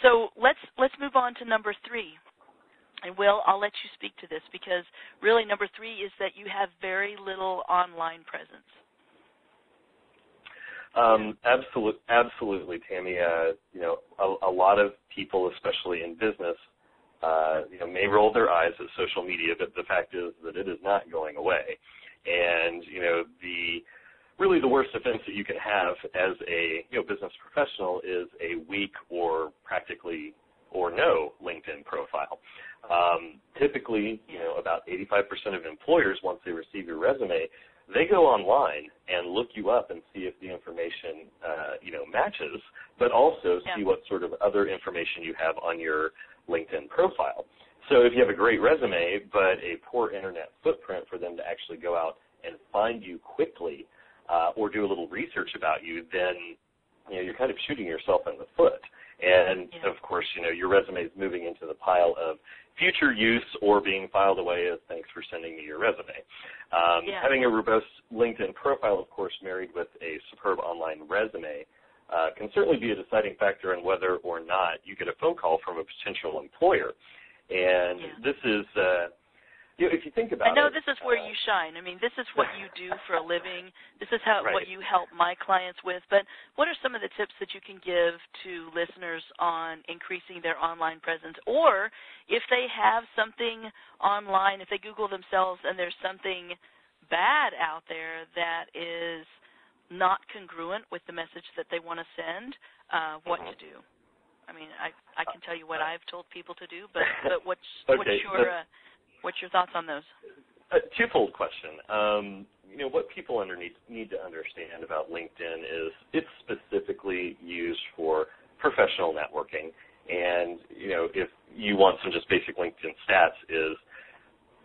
So let's move on to number 3. And Will, I'll let you speak to this because really number 3 is that you have very little online presence. Absolutely, Tammy. A lot of people, especially in business, may roll their eyes at social media, but the fact is that it is not going away. And the worst offense that you can have as a business professional is a weak or practically or no LinkedIn profile. Typically, about 85% of employers, once they receive your resume, they go online and look you up and see if the information, matches, but also see what sort of other information you have on your LinkedIn profile. So if you have a great resume but a poor internet footprint for them to actually go out and find you quickly or do a little research about you, then you're kind of shooting yourself in the foot. And, of course, your resume is moving into the pile of future use or being filed away as thanks for sending me your resume. Having a robust LinkedIn profile, of course, married with a superb online resume can certainly be a deciding factor in whether or not you get a phone call from a potential employer. And this is if you think about it. I know this is where you shine. I mean, this is what you do for a living. This is what you help my clients with. But what are some of the tips that you can give to listeners on increasing their online presence? Or if they have something online, if they Google themselves and there's something bad out there that is not congruent with the message that they want to send, what to do? I mean, I can tell you what I've told people to do, but what's your thoughts on those? A twofold question. What people need to understand about LinkedIn is it's specifically used for professional networking. And, if you want some just basic LinkedIn stats is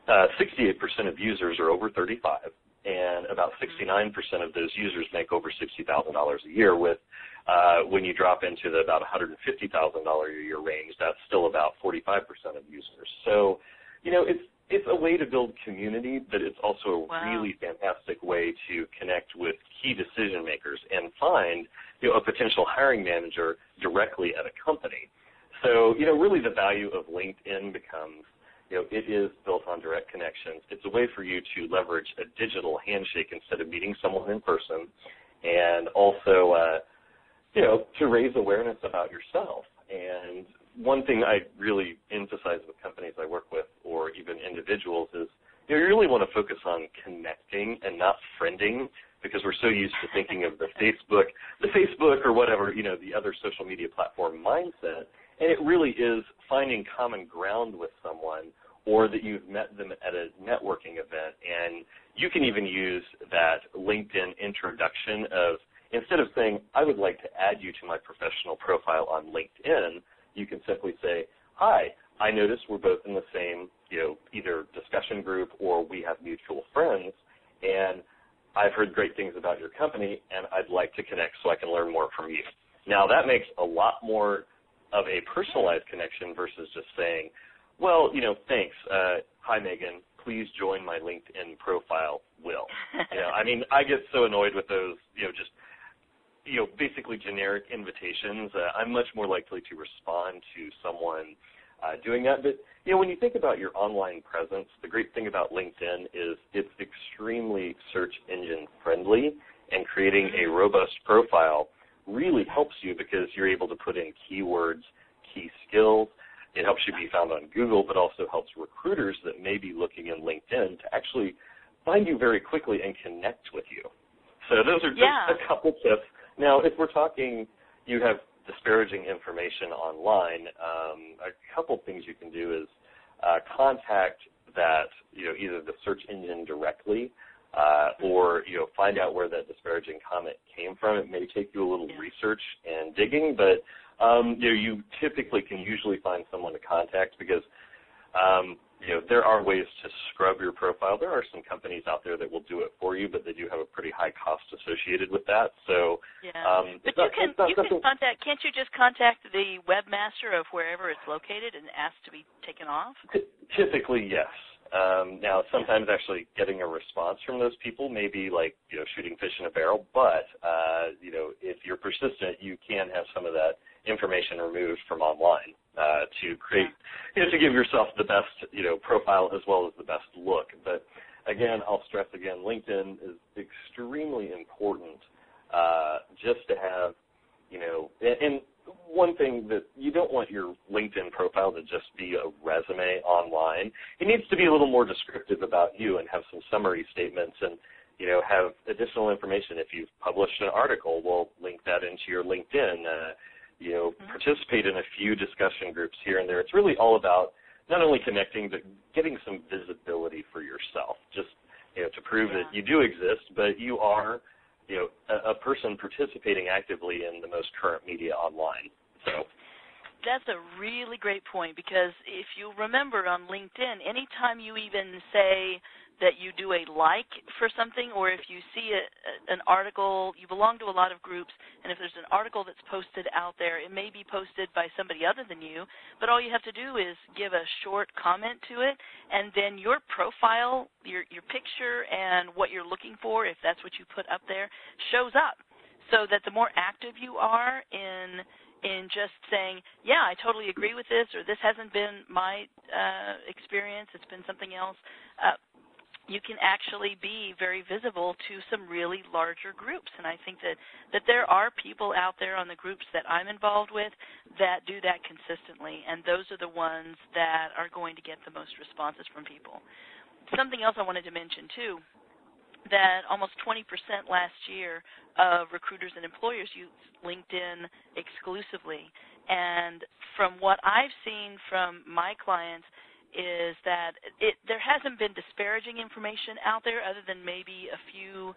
68% of users are over 35, and about 69% of those users make over $60,000 a year with when you drop into the about $150,000 a year range, that's still about 45% of users. So, it's a way to build community, but it's also a really fantastic way to connect with key decision makers and find, a potential hiring manager directly at a company. So, really the value of LinkedIn becomes, it is built on direct connections. It's a way for you to leverage a digital handshake instead of meeting someone in person, and also, to raise awareness about yourself. And one thing I really emphasize with companies I work with or even individuals is you really want to focus on connecting and not friending, because we're so used to thinking of the Facebook or whatever, the other social media platform mindset. And it really is finding common ground with someone or that you've met them at a networking event. And you can even use that LinkedIn introduction of, instead of saying, I would like to add you to my professional profile on LinkedIn, you can simply say, hi, I noticed we're both in the same, either discussion group or we have mutual friends, and I've heard great things about your company, and I'd like to connect so I can learn more from you. Now, that makes a lot more of a personalized connection versus just saying, well, thanks. Hi, Megan. Please join my LinkedIn profile, Will. I get so annoyed with those, basically generic invitations. I'm much more likely to respond to someone doing that. But, when you think about your online presence, the great thing about LinkedIn is it's extremely search engine friendly, and creating a robust profile really helps you because you're able to put in keywords, key skills. It helps you be found on Google, but also helps recruiters that may be looking in LinkedIn to actually find you very quickly and connect with you. So those are just a couple tips. Now, if we're talking, you have disparaging information online, a couple things you can do is contact that, either the search engine directly or, find out where that disparaging comment came from. It may take you a little research and digging, but, you typically can usually find someone to contact because, there are ways to scrub your profile. There are some companies out there that will do it for you, but they do have a pretty high cost associated with that. So, but can't you just contact the webmaster of wherever it's located and ask to be taken off? Typically, yes. Now, sometimes actually getting a response from those people may be like, shooting fish in a barrel, but, if you're persistent, you can have some of that information removed from online to create, to give yourself the best, profile as well as the best look. But again, I'll stress again, LinkedIn is extremely important just to have, and one thing that you don't want your LinkedIn profile to just be a resume online. It needs to be a little more descriptive about you and have some summary statements and, have additional information. If you've published an article, we'll link that into your LinkedIn. Participate in a few discussion groups here and there. It's really all about not only connecting, but getting some visibility for yourself, just, to prove that you do exist, but you are, a person participating actively in the most current media online. So that's a really great point, because if you remember on LinkedIn, anytime you even say that you do a like for something, or if you see an article, you belong to a lot of groups, and if there's an article that's posted out there, it may be posted by somebody other than you, but all you have to do is give a short comment to it, and then your profile, your picture, and what you're looking for, if that's what you put up there, shows up, so that the more active you are in just saying, yeah, I totally agree with this, or this hasn't been my experience, it's been something else, you can actually be very visible to some really larger groups. And I think that there are people out there on the groups that I'm involved with that do that consistently, and those are the ones that are going to get the most responses from people. Something else I wanted to mention, too, that almost 20% last year of recruiters and employers use LinkedIn exclusively. And from what I've seen from my clients is that there hasn't been disparaging information out there other than maybe a few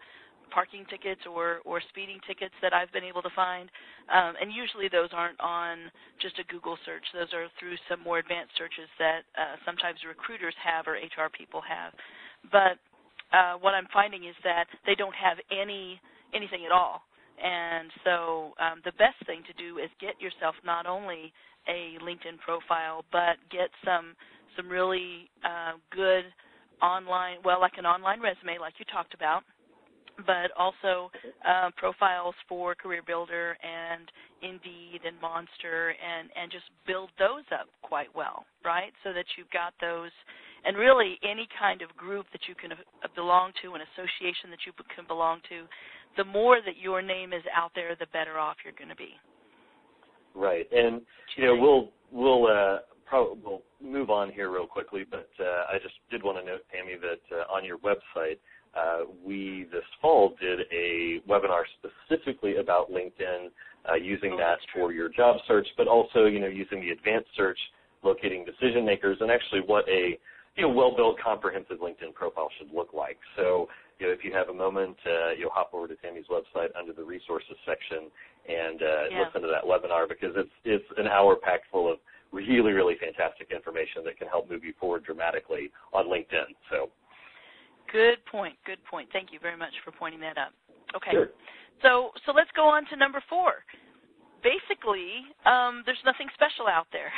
parking tickets or speeding tickets that I've been able to find. And usually those aren't on just a Google search. Those are through some more advanced searches that sometimes recruiters have or HR people have. But what I'm finding is that they don't have anything at all. And so the best thing to do is get yourself not only a LinkedIn profile, but get some really good online, like an online resume like you talked about, but also profiles for Career Builder and Indeed and Monster, and just build those up quite well, right, so that you've got those. And really any kind of group that you can belong to, an association that you can belong to, the more that your name is out there, the better off you're going to be. Right. And, we'll move on here real quickly, but I just did want to note, Tammy, that on your website, we this fall did a webinar specifically about LinkedIn, using that for your job search, but also, using the advanced search, locating decision makers, and actually what a well-built, comprehensive LinkedIn profile should look like. So, if you have a moment, you'll hop over to Tammy's website under the resources section and listen to that webinar, because it's an hour packed full of really, really fantastic information that can help move you forward dramatically on LinkedIn. So, good point. Thank you very much for pointing that up. Okay. Sure. So let's go on to number 4. Basically, there's nothing special out there.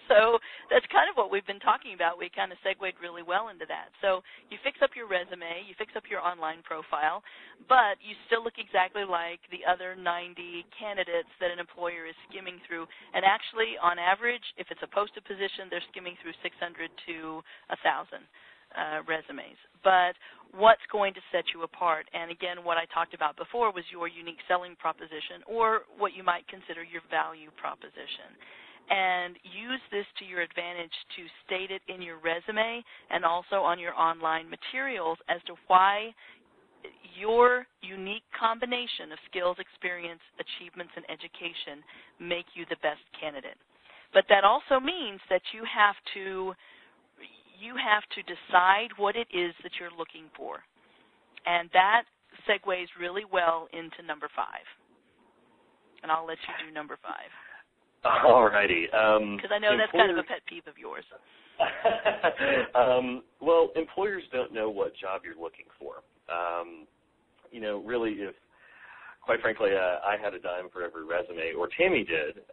So that's kind of what we've been talking about. We kind of segued really well into that. So you fix up your resume, you fix up your online profile, but you still look exactly like the other 90 candidates that an employer is skimming through. And actually, on average, if it's a posted position, they're skimming through 600 to 1,000 resumes. But what's going to set you apart? And again, what I talked about before was your unique selling proposition, or what you might consider your value proposition. And use this to your advantage to state it in your resume and also on your online materials as to why your unique combination of skills, experience, achievements, and education make you the best candidate. But that also means that you have to decide what it is that you're looking for. And that segues really well into number 5. And I'll let you do number 5. All righty. Because I know that's kind of a pet peeve of yours. Well, employers don't know what job you're looking for. Really, if, quite frankly, I had a dime for every resume, or Tammy did,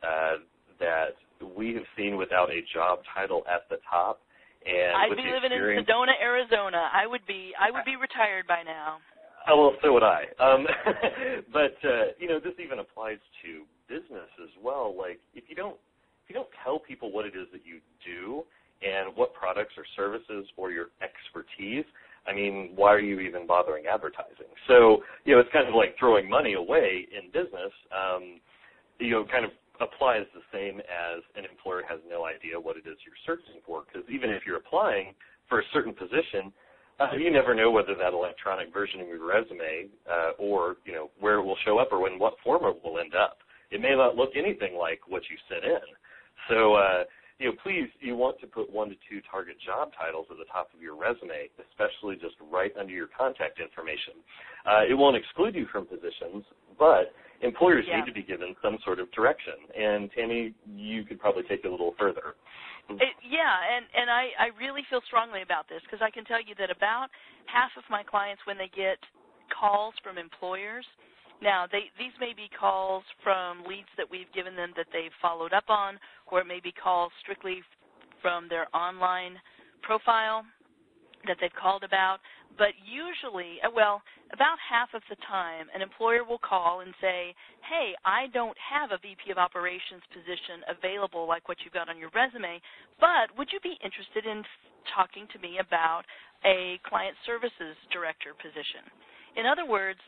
that we have seen without a job title at the top. And I'd be living in Sedona, Arizona. I would be retired by now. Oh, well, so would I. But, this even applies to business as well. Like if you don't tell people what it is that you do and what products or services or your expertise, I mean, why are you even bothering advertising? So, it's kind of like throwing money away in business, kind of applies the same as an employer has no idea what it is you're searching for, because even if you're applying for a certain position, you never know whether that electronic version of your resume or, where it will show up or in what form it will end up. It may not look anything like what you sent in. So, please, you want to put 1 to 2 target job titles at the top of your resume, especially just right under your contact information. It won't exclude you from positions, but employers need to be given some sort of direction. And, Tammy, you could probably take it a little further. And I really feel strongly about this, because I can tell you that about half of my clients, when they get calls from employers, now, these may be calls from leads that we've given them that they've followed up on, or it may be calls strictly from their online profile that they've called about. But usually, about half of the time, an employer will call and say, hey, I don't have a VP of Operations position available like what you've got on your resume, but would you be interested in talking to me about a client services director position? In other words,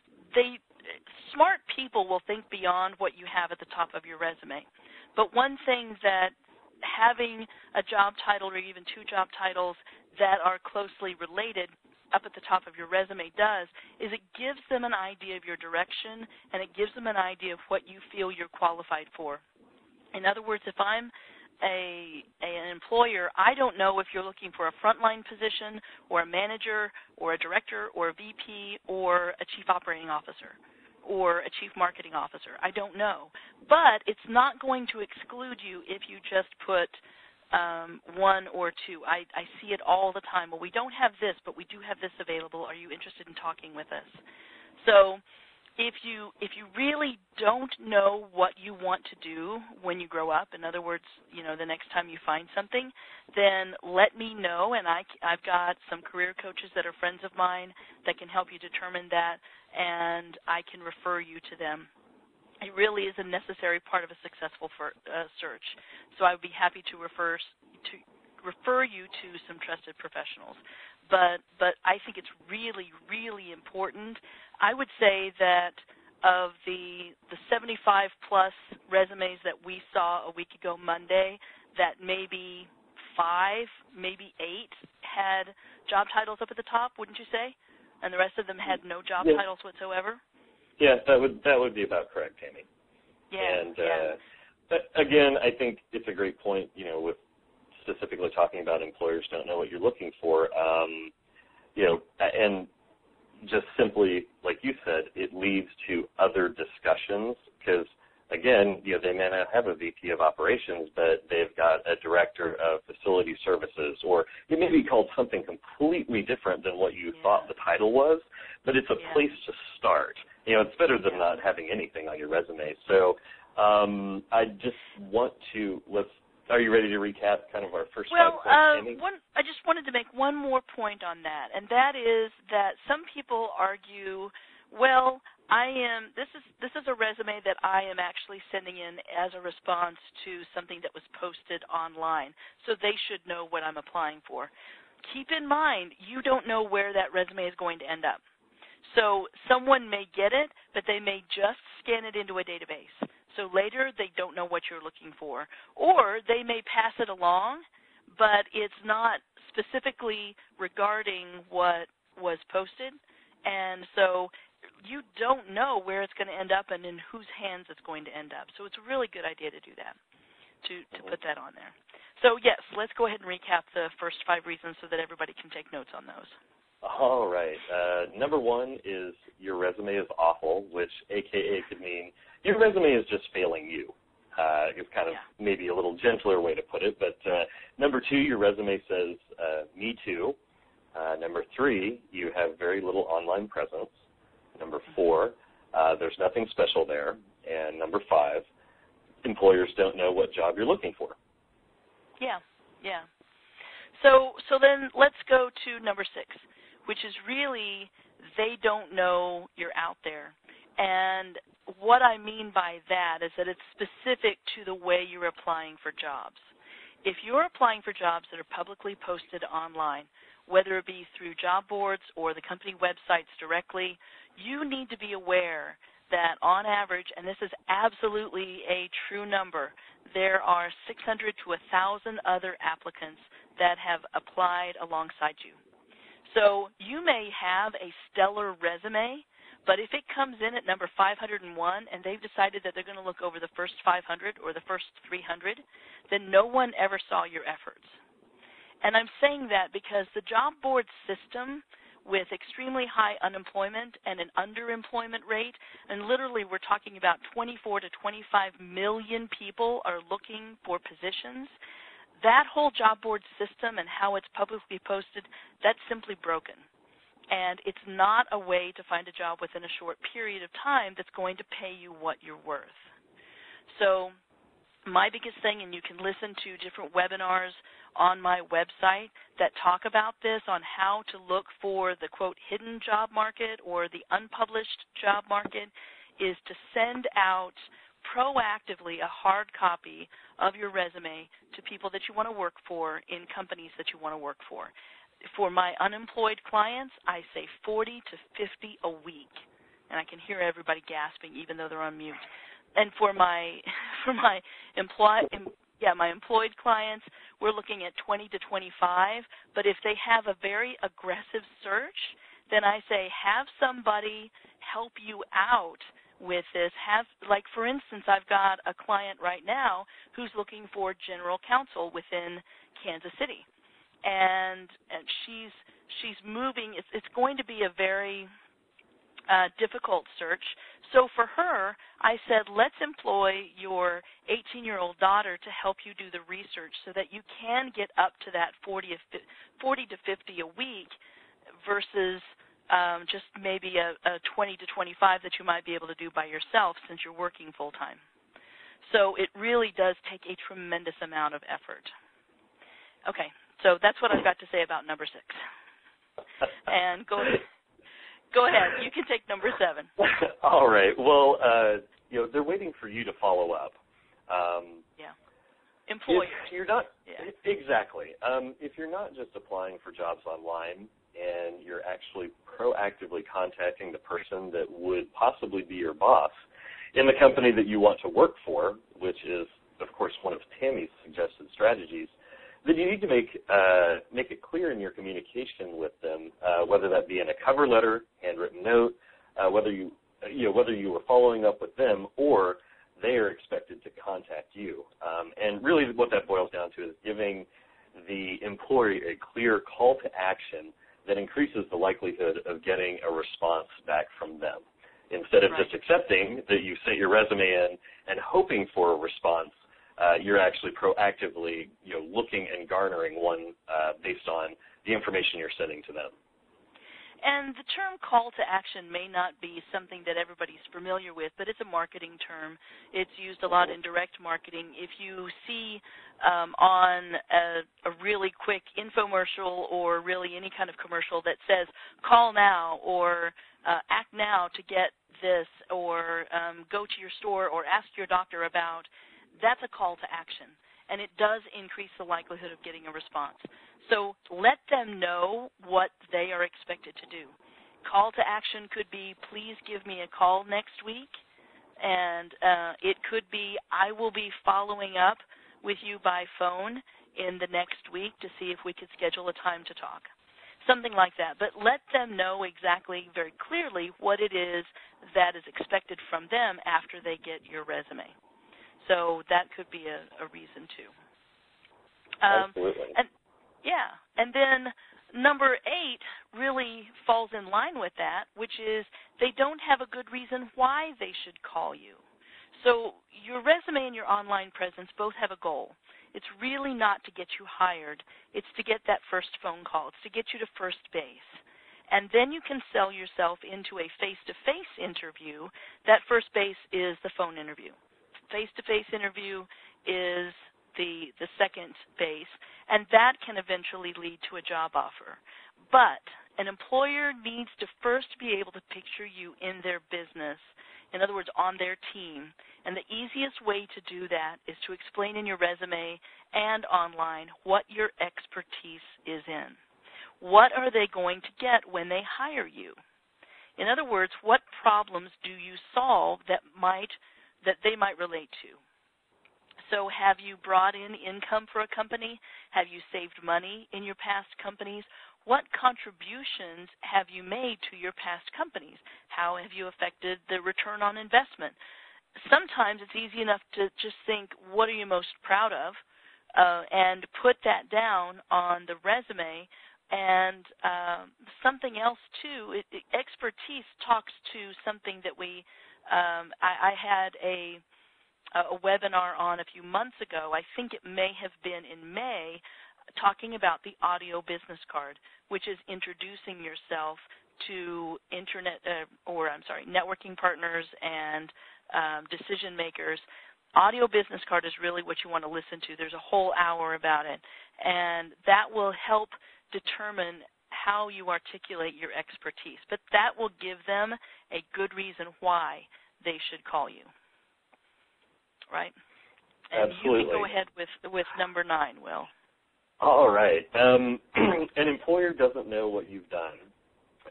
smart people will think beyond what you have at the top of your resume. But one thing that having a job title or even 2 job titles that are closely related up at the top of your resume does is it gives them an idea of your direction, and it gives them an idea of what you feel you're qualified for. In other words, if I'm an employer, I don't know if you're looking for a frontline position or a manager or a director or a VP or a chief operating officer or a chief marketing officer. I don't know. But it's not going to exclude you if you just put 1 or 2. I see it all the time. Well, we don't have this, but we do have this available. Are you interested in talking with us? So if you really don't know what you want to do when you grow up, in other words, the next time you find something, then let me know, and I've got some career coaches that are friends of mine that can help you determine that, and I can refer you to them. It really is a necessary part of a successful search. So I would be happy to refer you to some trusted professionals. But I think it's really, really important. I would say that of the 75-plus resumes that we saw a week ago Monday, that maybe 5, maybe 8 had job titles up at the top, wouldn't you say? And the rest of them had no job titles whatsoever? Yes, that would be about correct, Tammy. And again, I think it's a great point, with specifically talking about employers don't know what you're looking for, and just simply, like you said, it leads to other discussions because, again, they may not have a VP of operations, but they've got a director of facility services, or it may be called something completely different than what you thought the title was, but it's a place to start. It's better than not having anything on your resume. So I just want to are you ready to recap kind of our first 5 points, Tammy? I just wanted to make one more point on that, and that is that some people argue, well, this is a resume that I am actually sending in as a response to something that was posted online, so they should know what I'm applying for. Keep in mind, you don't know where that resume is going to end up. So someone may get it, but they may just scan it into a database. So later they don't know what you're looking for. Or they may pass it along, but it's not specifically regarding what was posted. And so you don't know where it's going to end up and in whose hands it's going to end up. So it's a really good idea to do that, to put that on there. So, yes, let's go ahead and recap the first 5 reasons so that everybody can take notes on those. All right. Number 1 is your resume is awful, which AKA could mean your resume is just failing you. It's kind of maybe a little gentler way to put it. But number 2, your resume says, me too. Number 3, you have very little online presence. Number 4, there's nothing special there. And number 5, employers don't know what job you're looking for. Yeah. So then let's go to number 6, which is really they don't know you're out there. And what I mean by that is that it's specific to the way you're applying for jobs. If you're applying for jobs that are publicly posted online, whether it be through job boards or the company websites directly, you need to be aware that on average, and this is absolutely a true number, there are 600 to 1,000 other applicants that have applied alongside you. So you may have a stellar resume, but if it comes in at number 501 and they've decided that they're going to look over the first 500 or the first 300, then no one ever saw your efforts. And I'm saying that because the job board system with extremely high unemployment and an underemployment rate, and literally we're talking about 24 to 25 million people are looking for positions, that whole job board system and how it's publicly posted, that's simply broken. And it's not a way to find a job within a short period of time that's going to pay you what you're worth. So my biggest thing, and you can listen to different webinars on my website that talk about this, on how to look for the, quote, hidden job market or the unpublished job market, is to send out proactively a hard copy of your resume to people that you want to work for in companies that you want to work for. For my unemployed clients, I say 40 to 50 a week, and I can hear everybody gasping even though they're on mute. And for my employed clients, we're looking at 20 to 25. But if they have a very aggressive search, then I say have somebody help you out with this. Like for instance, I've got a client right now who's looking for general counsel within Kansas City. And she's moving. It's going to be a very difficult search. So for her, I said, let's employ your 18-year-old daughter to help you do the research so that you can get up to that 40 to 50 a week versus just maybe a 20 to 25 that you might be able to do by yourself since you're working full-time. So it really does take a tremendous amount of effort. Okay. So that's what I've got to say about number 6. And go ahead. You can take number 7. All right. Well, they're waiting for you to follow up. Employers. If you're not exactly. If you're not just applying for jobs online and you're actually proactively contacting the person that would possibly be your boss in the company that you want to work for, which is, of course, one of Tammy's suggested strategies, then you need to make it clear in your communication with them, whether that be in a cover letter, handwritten note, whether you were following up with them or they are expected to contact you. And really what that boils down to is giving the employee a clear call to action that increases the likelihood of getting a response back from them. Instead of just accepting that you sent your resume in and hoping for a response, you're actually proactively, looking and garnering one based on the information you're sending to them. And the term call to action may not be something that everybody's familiar with, but it's a marketing term. It's used a lot in direct marketing. If you see on a really quick infomercial or really any kind of commercial that says call now or act now to get this or go to your store or ask your doctor about, that's a call to action, and it does increase the likelihood of getting a response. So let them know what they are expected to do. Call to action could be, please give me a call next week, and it could be, I will be following up with you by phone in the next week to see if we could schedule a time to talk. Something like that. But let them know exactly, very clearly, what it is that is expected from them after they get your resume. So that could be a reason, too. Absolutely. And then number 8 really falls in line with that, which is they don't have a good reason why they should call you. So your resume and your online presence both have a goal. It's really not to get you hired. It's to get that first phone call. It's to get you to first base. And then you can sell yourself into a face-to-face interview. That first base is the phone interview. Face-to-face interview is the second base, and that can eventually lead to a job offer. But an employer needs to first be able to picture you in their business In other words, on their team. And the easiest way to do that is to explain in your resume and online what your expertise is in. What are they going to get when they hire you? In other words, what problems do you solve that they might relate to? So have you brought in income for a company? Have you saved money in your past companies? What contributions have you made to your past companies? How have you affected the return on investment? Sometimes it's easy enough to just think, what are you most proud of? And put that down on the resume. And something else, too, expertise talks to something that I had a webinar on a few months ago. I think it may have been in May, talking about the audio business card, which is introducing yourself to networking partners and decision makers. Audio business card is really what you want to listen to. There's a whole hour about it, and that will help determine how you articulate your expertise. But that will give them a good reason why they should call you. Right? And Absolutely. you can go ahead with number 9, Will. All right. An employer doesn't know what you've done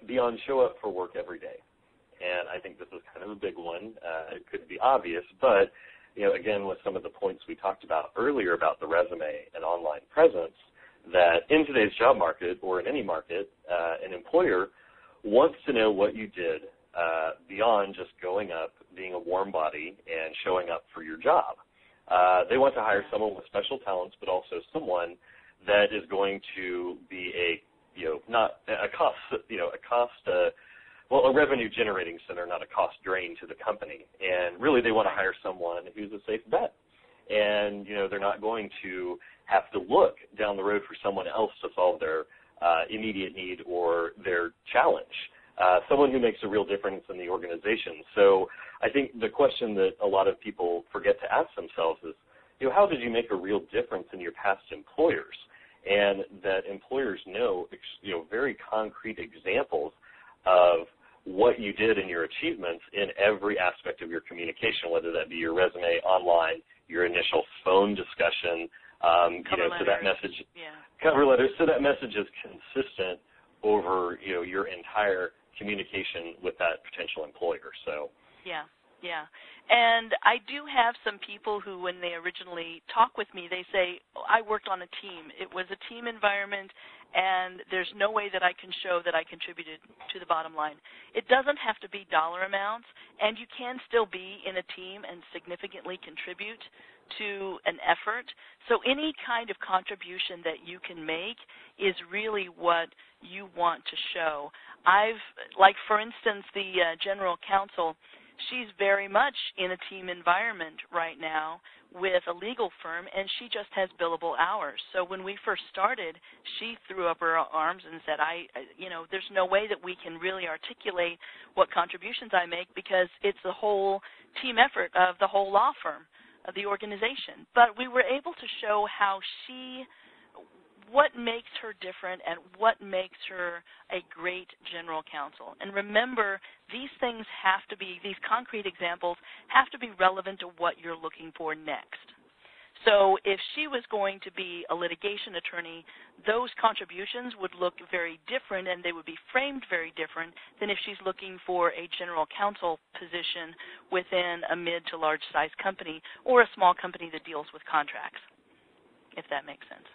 beyond show up for work every day. And I think this is kind of a big one. It could be obvious, but again, with some of the points we talked about earlier about the resume and online presence, that in today's job market or in any market, an employer wants to know what you did beyond just going up, being a warm body, and showing up for your job. They want to hire someone with special talents, but also someone that is going to be a revenue generating center, not a cost drain to the company. And really, they want to hire someone who's a safe bet. And they're not going to have to look down the road for someone else to solve their immediate need or their challenge. Someone who makes a real difference in the organization. So I think the question that a lot of people forget to ask themselves is, how did you make a real difference in your past employers? And that employers know, very concrete examples of what you did in your achievements in every aspect of your communication, whether that be your resume, online, your initial phone discussion, so that message, cover letters, so that message is consistent over, your entire communication with that potential employer. So yeah. And I do have some people who, when they originally talk with me, they say, I worked on a team. It was a team environment, and there's no way that I can show that I contributed to the bottom line. It doesn't have to be dollar amounts, and you can still be in a team and significantly contribute to an effort. So any kind of contribution that you can make is really what you want to show. For instance, the general counsel, she's very much in a team environment right now with a legal firm, and she just has billable hours. So when we first started, she threw up her arms and said, there's no way that we can really articulate what contributions I make because it's the whole team effort of the whole law firm, of the organization. But we were able to show what makes her different and what makes her a great general counsel. And remember, these concrete examples have to be relevant to what you're looking for next. So if she was going to be a litigation attorney, those contributions would look very different and they would be framed very different than if she's looking for a general counsel position within a mid to large size company or a small company that deals with contracts, if that makes sense.